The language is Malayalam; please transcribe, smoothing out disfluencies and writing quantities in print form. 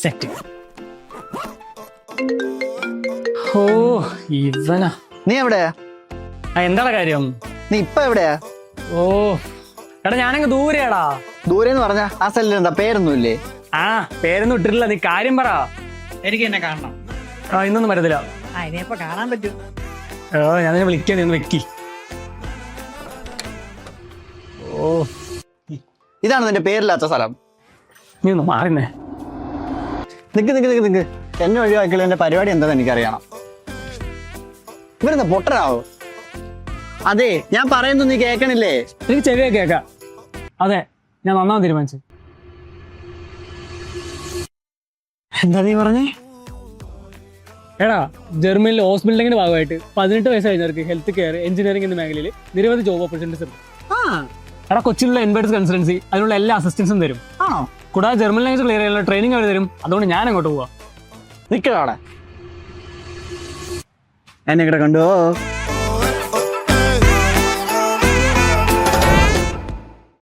സെറ്റ്. ഓ ഇവനാ. നീ എവിടെയാ? എന്താണ് കാര്യം? നീ ഇപ്പൊ എവിടെയാ? ഓ എടാ ഞാനങ്ങ് ദൂരെയാടാ. ദൂരെന്ന് പറഞ്ഞ ആ സ്ഥലത്ത് എന്താ പേരൊന്നുമില്ലേ? ആ പേരൊന്നും ഇട്ടിട്ടില്ല, നീ കാര്യം പറ. എനിക്ക് എന്നെ കാണണം. ഇന്നൊന്നും വരത്തില്ല. ഇനിയിപ്പോ കാണാൻ പറ്റൂ. ഞാൻ നിന്നെ വിളിക്കാൻ, നീ ഒന്ന് വെക്കി. ഓ ഇതാണ് നിന്റെ പേരില്ലാത്ത സ്ഥലം. നീ ഒന്ന് മാറിന്നേ. നിക്ക് നിക്ക് നിക്ക് നിക്ക്, എന്നെ ഒഴിവാക്കിയുള്ള എന്റെ പരിപാടി എന്താന്ന് എനിക്കറിയണം. ഇവരെന്താ പൊട്ടരാവോ? അതെ, ഞാൻ പറയുന്നു നീ കേൾക്കണില്ലേ? എനിക്ക് ചെവിയൊക്കെ കേൾക്കാം. അതെ, ഞാൻ നന്നാവും തീരുമാനിച്ചു. എന്താ നീ പറഞ്ഞേ? എടാ ജർമ്മനിലെ ഹോസ് ബിൽഡിങ്ങിന്റെ ഭാഗമായിട്ട് 18 വയസ്സ് കഴിഞ്ഞവർക്ക് ഹെൽത്ത് കെയർ, എഞ്ചിനീയറിംഗ് എന്നീ മേഖലയിൽ നിരവധി ജോബ് ഓപ്പർച്യൂണിറ്റീസ് ഉണ്ട്. എടാ കൊച്ചിയിലുള്ള എൻബേഡ്സ് കൺസൾട്ടൻസി അതിനുള്ള എല്ലാ അസിസ്റ്റൻസും തരും. ആണോ? കൂടാതെ ജർമ്മൻ ലാംഗ്വേജ് ക്ലിയർ ചെയ്യാനുള്ള ട്രെയിനിങ് അവർ തരും. അതുകൊണ്ട് ഞാൻ അങ്ങോട്ട് പോവാ. നിക്കടാ അവിടെ, എന്നെ ഇവിടെ കണ്ടോ?